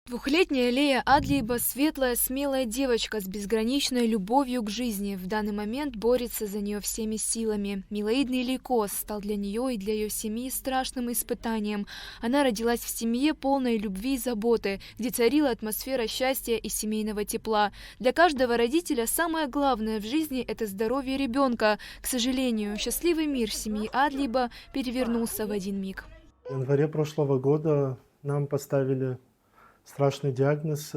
Двухлетняя Лея Адлиеба – светлая, смелая девочка с безграничной любовью к жизни. В данный момент борется за нее всеми силами. Милоидный лейкоз стал для нее и для ее семьи страшным испытанием. Она родилась в семье, полной любви и заботы, где царила атмосфера счастья и семейного тепла. Для каждого родителя самое главное в жизни – это здоровье ребенка. К сожалению, счастливый мир семьи Адлиеба перевернулся в один миг. В январе прошлого года нам поставили страшный диагноз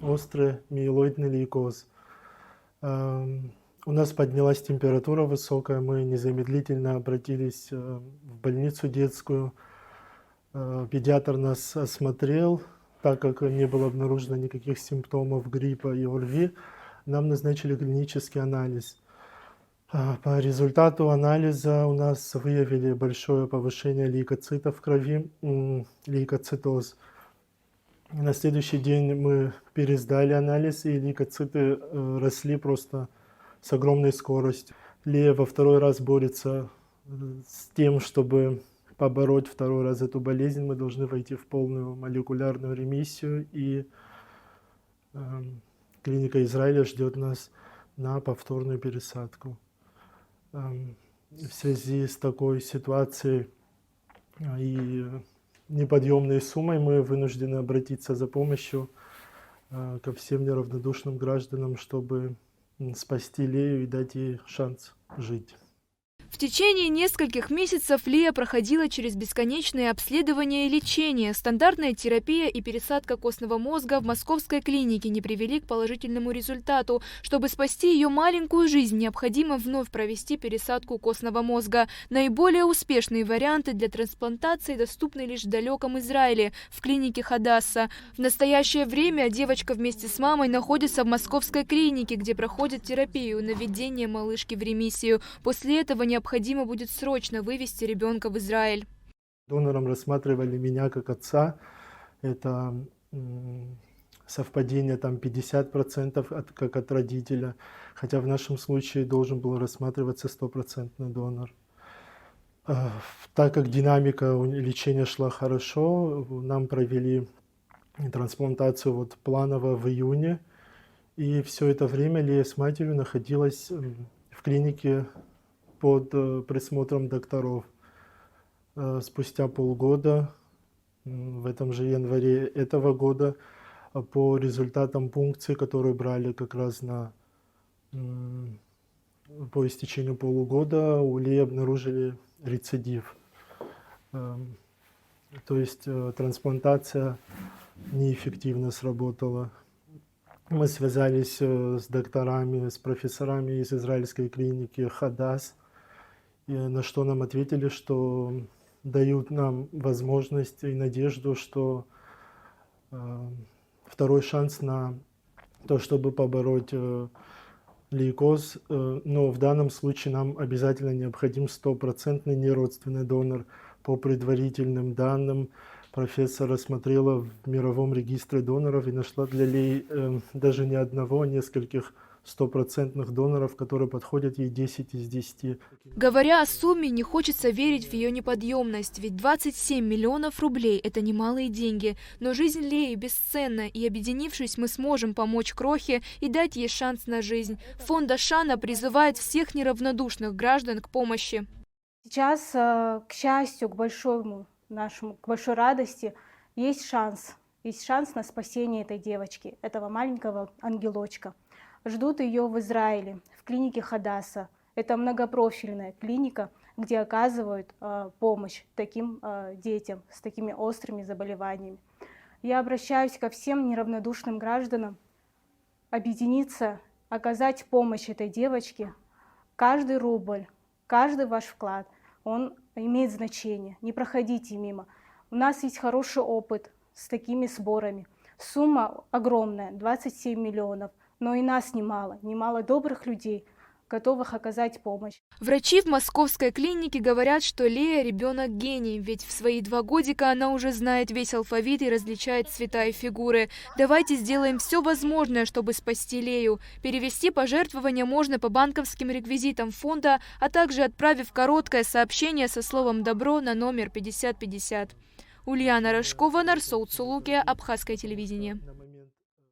острый миелоидный лейкоз. У нас поднялась температура высокая, мы незамедлительно обратились в больницу детскую. Педиатр нас осмотрел, так как не было обнаружено никаких симптомов гриппа и ОРВИ, нам назначили клинический анализ. По результату анализа у нас выявили большое повышение лейкоцитов в крови, лейкоцитоз. На следующий день мы пересдали анализ, и лейкоциты росли просто с огромной скоростью. Лея во второй раз борется с тем, чтобы побороть второй раз эту болезнь. Мы должны войти в полную молекулярную ремиссию, и клиника Израиля ждет нас на повторную пересадку. В связи с такой ситуацией и неподъемной суммой мы вынуждены обратиться за помощью ко всем неравнодушным гражданам, чтобы спасти Лею и дать ей шанс жить. В течение нескольких месяцев Лея проходила через бесконечные обследования и лечение. Стандартная терапия и пересадка костного мозга в московской клинике не привели к положительному результату. Чтобы спасти ее маленькую жизнь, необходимо вновь провести пересадку костного мозга. Наиболее успешные варианты для трансплантации доступны лишь в далеком Израиле, в клинике Хадасса. В настоящее время девочка вместе с мамой находится в московской клинике, где проходит терапию на введение малышки в ремиссию. После этого необходимо будет срочно вывести ребенка в Израиль. Донором рассматривали меня как отца. Это совпадение там 50% как от родителя, хотя в нашем случае должен был рассматриваться 100% донор. Так как динамика лечения шла хорошо, нам провели трансплантацию вот планово в июне, и все это время Лея с матерью находилась в клинике под присмотром докторов. Спустя полгода, в этом же январе этого года, по результатам пункции, которую брали как раз по истечению полугода, у Леи обнаружили рецидив. То есть трансплантация неэффективно сработала. Мы связались с докторами, с профессорами из израильской клиники Хадас, на что нам ответили, что дают нам возможность и надежду, что второй шанс на то, чтобы побороть лейкоз, но в данном случае нам обязательно необходим 100% неродственный донор. По предварительным данным, профессор рассмотрела в мировом регистре доноров и нашла для Леи даже не одного, а нескольких 100% доноров, которые подходят ей 10 из 10. Говоря о сумме, не хочется верить в ее неподъемность, ведь 27 миллионов рублей – это немалые деньги. Но жизнь Леи бесценна, и объединившись, мы сможем помочь крохе и дать ей шанс на жизнь. Фонд Ашана призывает всех неравнодушных граждан к помощи. Сейчас, к счастью, к большой радости, есть шанс на спасение этой девочки, этого маленького ангелочка. Ждут ее в Израиле, в клинике Хадасса. Это многопрофильная клиника, где оказывают помощь таким детям с такими острыми заболеваниями. Я обращаюсь ко всем неравнодушным гражданам объединиться, оказать помощь этой девочке. Каждый рубль, каждый ваш вклад, он имеет значение. Не проходите мимо. У нас есть хороший опыт с такими сборами. Сумма огромная, 27 миллионов. Но и нас немало добрых людей, готовых оказать помощь. Врачи в московской клинике говорят, что Лея – ребенок гений, ведь в свои 2 годика она уже знает весь алфавит и различает цвета и фигуры. Давайте сделаем все возможное, чтобы спасти Лею. Перевести пожертвования можно по банковским реквизитам фонда, а также отправив короткое сообщение со словом «добро» на номер 5050. Ульяна Рожкова, Нарсоут Сулукия, Абхазское телевидение.